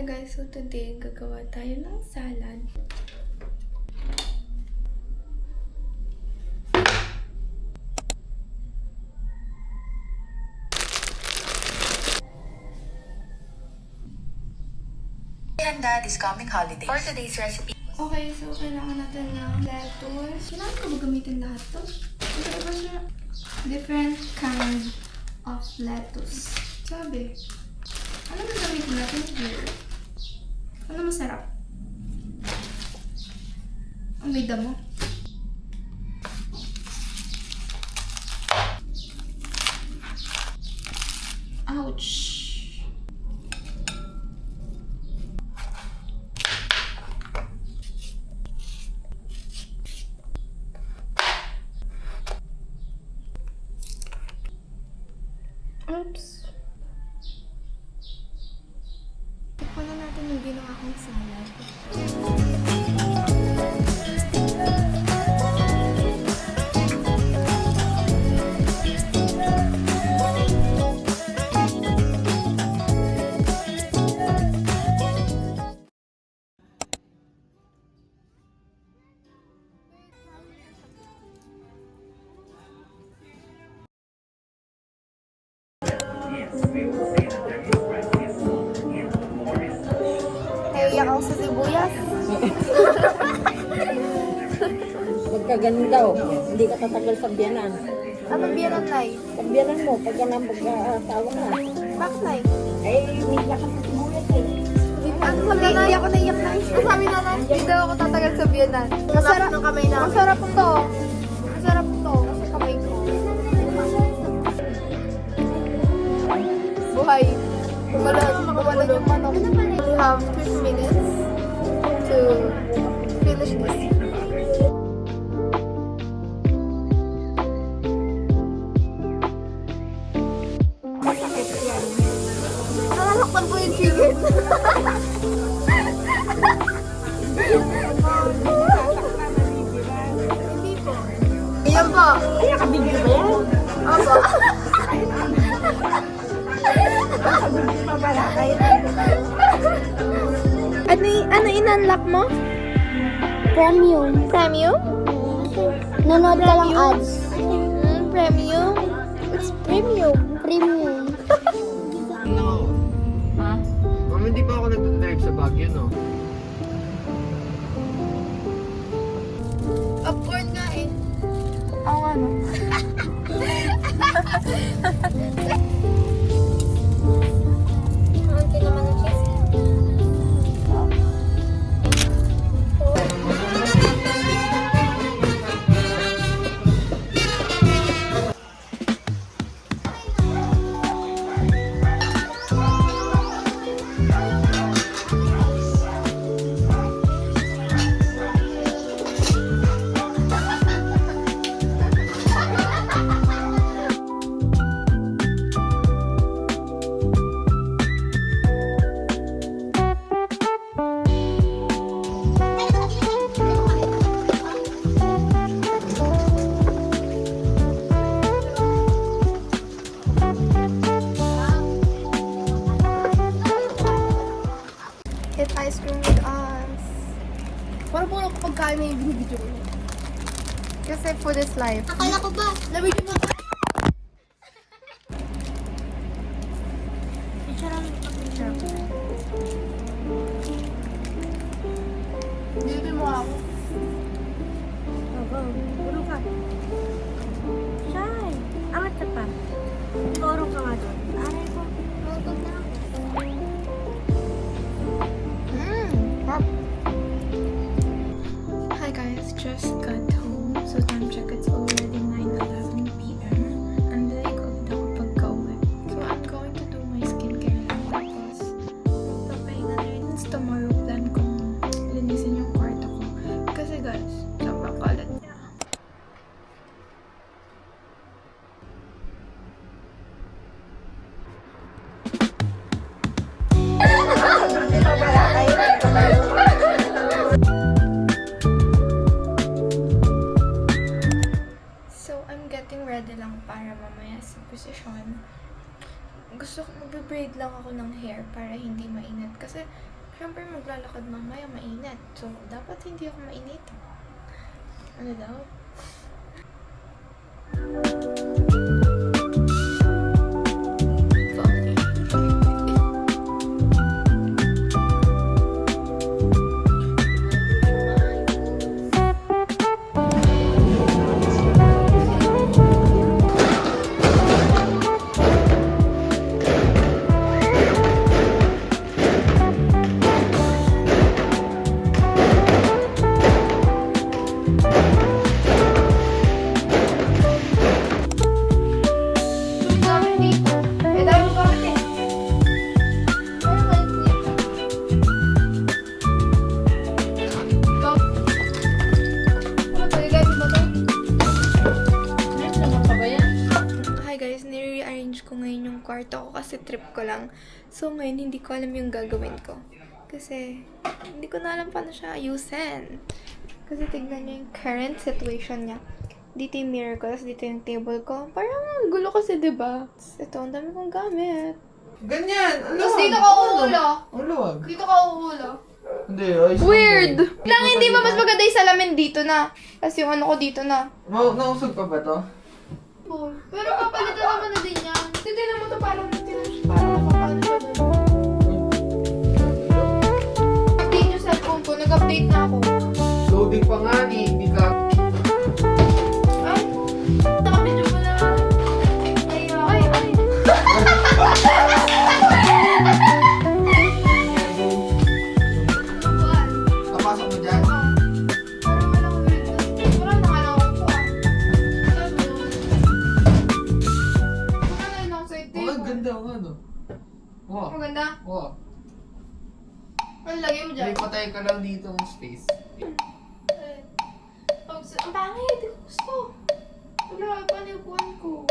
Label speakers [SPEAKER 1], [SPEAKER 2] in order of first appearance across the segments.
[SPEAKER 1] guys, so today gagawa tayo ng salad.
[SPEAKER 2] Handa this coming holidays. For today's recipe.
[SPEAKER 1] Okay, so kailangan natin ng lettuce. Kailangan ko ba gamitin lahat to? Ito ba siya? Different kind of lettuce. Sabi, ano ba gamitin natin here? Ano masarap? Ang may damo. Ouch! Oops! Tikman na natin yung ginawa kong salad. Naiiyak ako sa sibuyas.
[SPEAKER 3] Pagkaganda, hindi ka tatagal sa biyanan.
[SPEAKER 1] Anong biyanan, Nay?
[SPEAKER 3] Pag biyanan mo, pagka na pagkatawa na.
[SPEAKER 1] Bakit, Nay?
[SPEAKER 3] Umiiyak ka sa sibuyas eh.
[SPEAKER 1] Ano pag naiiyak ko, naiiyak na. Sabi na lang, hindi daw ako tatagal sa biyanan. Masarap ng kamay na. Masarap to. Masarap to. Kasi kamay ko. Buhay. Kumalan yung manok. We have 3 minutes to finish this.
[SPEAKER 3] Masakit yan.
[SPEAKER 1] Nalalakpan po yung chicken. Hindi po. Ayan po.
[SPEAKER 3] Ay, nakabigyo ba yan?
[SPEAKER 1] Opo.
[SPEAKER 3] Nakabigyo pa pala. Kahit
[SPEAKER 1] Ano in-unlock mo?
[SPEAKER 4] Premium.
[SPEAKER 1] Premium?
[SPEAKER 4] Nanood ka lang ads.
[SPEAKER 1] Premium? It's premium.
[SPEAKER 4] Premium.
[SPEAKER 5] Ano?
[SPEAKER 3] Ha?
[SPEAKER 5] Ma'am, hindi pa ako nagdadrive sa Baguio, no?
[SPEAKER 1] Popcorn nga eh. Oo nga no.
[SPEAKER 4] Konti naman ng cheese.
[SPEAKER 1] Eat ice cream with us. Parang puro pagkain na yung binibidyo ko. Kasi food is life.
[SPEAKER 4] Akala ko ba?
[SPEAKER 1] Nabidyo mo ba?
[SPEAKER 4] Picture
[SPEAKER 1] Binibidyo mo ako.
[SPEAKER 3] Oo, puro ka. Shy. Angat ka pa. Toro ka nga doon.
[SPEAKER 4] Aray ko. Notog na ako.
[SPEAKER 1] Hi guys, just got home. So time check, it's already 9:11 p.m. And then ko agad ako pagka-uwi. So I'm going to do my skincare lang. Tapos magpapahinga na rin. Since tomorrow plan kong linisin yung kwarto ko. Kasi guys, sobrang kalat niya. So I'm getting ready lang para mamaya sa posisyon. Gusto ko, magbe-braid lang ako ng hair para hindi mainit. Kasi Siyempre, maglalakad mamaya, mainit. So, dapat hindi ako mainit. Ano daw? Hi guys, nire-rearrange ko ngayon yung kwarto ko kasi trip ko lang. So ngayon hindi ko alam yung gagawin ko. Kasi hindi ko na alam paano siya ayusin. Kasi tignan niyo yung current situation niya. Dito yung mirror ko, tapos dito yung table ko. Parang gulo kasi, diba? Ito, ang dami kong gamit.
[SPEAKER 5] Ganyan! Ang
[SPEAKER 1] Tapos
[SPEAKER 5] luwag.
[SPEAKER 1] dito ka uulo.
[SPEAKER 5] Ang luwag.
[SPEAKER 1] Dito ka uulo.
[SPEAKER 5] Hindi, ayos lang
[SPEAKER 1] Weird!
[SPEAKER 5] din.
[SPEAKER 1] Lang, hindi ba mas maganda yung salamin dito na? Tapos yung ano ko dito na.
[SPEAKER 5] Nausog pa ba to?
[SPEAKER 1] Pero papalitan naman na din yan. Titignan mo to parang napapano siya doon. Update yung cellphone ko. Nag-update na ako.
[SPEAKER 5] Loading pa nga ni, hindi ka...
[SPEAKER 1] Ay! Nakapidyo ko na. Ay!
[SPEAKER 5] Kapasok mo dyan?
[SPEAKER 1] Parang wala ko rin. Parang nakalawag ko ah. Ano lang sa ito?
[SPEAKER 5] Oh, ang ganda ang ano. Wow.
[SPEAKER 1] Maganda?
[SPEAKER 5] Wow.
[SPEAKER 1] Ano lagay mo dyan?
[SPEAKER 5] May patay ka lang dito ng space.
[SPEAKER 1] Ang pangit, hindi ko gusto. Wala, paano yung upuan ko?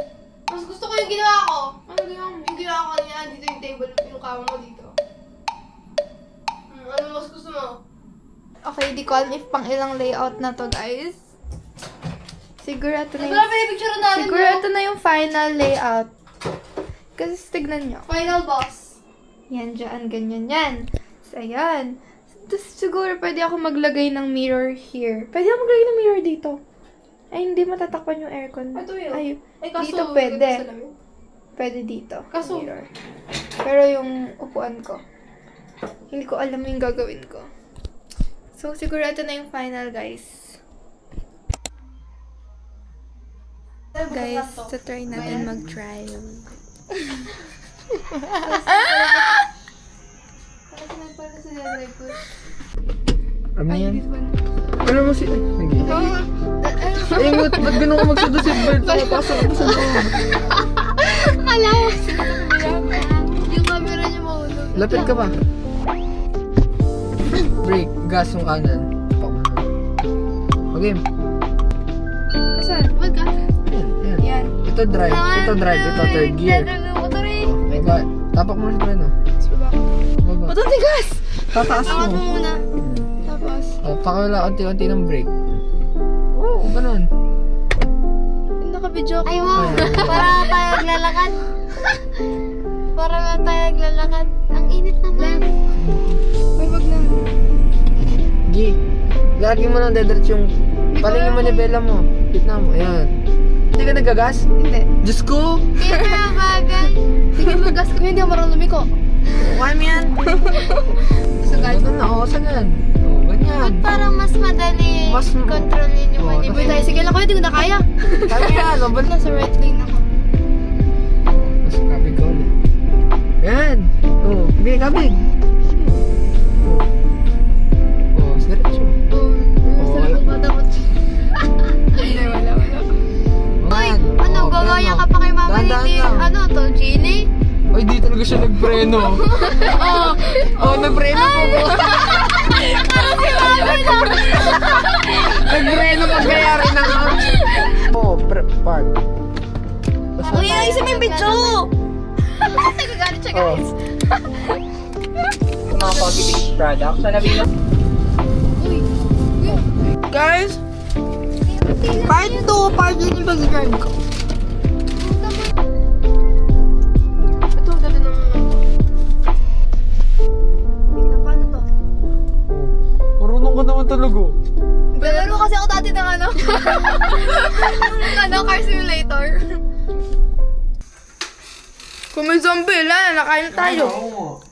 [SPEAKER 1] Mas gusto ko yung ginawa ko. Ano ginawa mo? Yung ginawa ko kanina, dito yung table, yung kama mo dito. Ano mas gusto mo? Okay, di ko alam if pang ilang layout na to, guys. Siguro ito na yung...
[SPEAKER 4] picture natin.
[SPEAKER 1] Siguro ito na yung final layout. Kasi tignan nyo.
[SPEAKER 4] Final boss.
[SPEAKER 1] Yan, dyan, ganyan yan. So, ayan. Tapos siguro pwede ako maglagay ng mirror here. Pwede ako maglagay ng mirror dito. Ay, hindi matatakpan yung aircon.
[SPEAKER 4] Ito yun.
[SPEAKER 1] Ay,
[SPEAKER 4] Eh, kaso,
[SPEAKER 1] dito pwede.
[SPEAKER 4] salamin.
[SPEAKER 1] Pwede dito.
[SPEAKER 4] Kaso-
[SPEAKER 1] Mirror. Pero yung upuan ko, hindi ko alam yung gagawin ko. So, siguro ito na yung final, guys. Guys, so try natin mag-drive.
[SPEAKER 5] Ano yan? Ano mo si... Sige. Ay, ba't ganun ka magsudo seatbelt? Pasok ako sa loob.
[SPEAKER 4] Kala ko. Yung camera niya mahulog.
[SPEAKER 5] Lapit ka pa. Brake, gas yung kanan. Tapak mo na. Okay.
[SPEAKER 1] Saan?
[SPEAKER 4] Wag ka.
[SPEAKER 5] Yan, yan.
[SPEAKER 1] Yan.
[SPEAKER 5] Ito drive, ito third gear.
[SPEAKER 4] Motor eh.
[SPEAKER 5] Okay, ba? Tapak mo sa preno. Baba.
[SPEAKER 1] Matutigas!
[SPEAKER 5] Tataas
[SPEAKER 4] Angat mo
[SPEAKER 5] mo.
[SPEAKER 4] muna.
[SPEAKER 1] Tapos,
[SPEAKER 5] Pakawala unti-unti ng brake. Oo, ganun.
[SPEAKER 1] yung naka-video ko.
[SPEAKER 4] Ay, wow. Para nga tayo naglalakad. Para nga tayo naglalakad. Ang init naman.
[SPEAKER 1] Ay, wag na.
[SPEAKER 5] Gi, lagi mo nang dediretso yung... Palingin mo nibela mo. Gitna mo, ayan. Hindi ka nagagas?
[SPEAKER 1] Hindi.
[SPEAKER 5] Diyos ko!
[SPEAKER 4] Kaya na bagal.
[SPEAKER 1] Sige, mag-gas ko. Hindi ako marunong lumiko.
[SPEAKER 5] Kaya mo yan.
[SPEAKER 1] So, guys,
[SPEAKER 5] Ito na, sa yan. Oo, ganyan.
[SPEAKER 4] Parang mas madali
[SPEAKER 5] Mas-
[SPEAKER 4] kontrolin yung
[SPEAKER 5] Oo,
[SPEAKER 4] manibela.
[SPEAKER 1] tayo. Sige lang ko, hindi ko na kaya.
[SPEAKER 5] Kaya yan, o ba't
[SPEAKER 1] Nasa right lane ako.
[SPEAKER 5] mas kapig ka ulit. Yan. Oo, bigay kabig. Oo. Oo, diretso.
[SPEAKER 1] Nasa likod pa dapat. Hindi, wala.
[SPEAKER 5] Yan.
[SPEAKER 4] Ano,
[SPEAKER 5] Oo,
[SPEAKER 4] gagaya
[SPEAKER 5] preno.
[SPEAKER 4] ka pa kay Mama
[SPEAKER 5] Dahan-dahan
[SPEAKER 4] Lili.
[SPEAKER 5] lang.
[SPEAKER 4] Ano to, Genie?
[SPEAKER 5] Ay, di talaga siya nagpreno. Oo, nagpreno po ko. Nagpreno pagkayari ng house. Oo, park.
[SPEAKER 1] Uy, ayusin mo yung video!
[SPEAKER 4] Nagagalit siya, guys.
[SPEAKER 5] Mga positive products. Sa nabi
[SPEAKER 1] Guys, part 2, part 2 yung pag-drive ko. Ito, ang ganda ng... Wait lang, paano to?
[SPEAKER 5] matulog oh.
[SPEAKER 4] Nalaro kasi ako dati ng ano. Car simulator.
[SPEAKER 1] Kung may zombie, nakain na tayo.
[SPEAKER 5] Oo.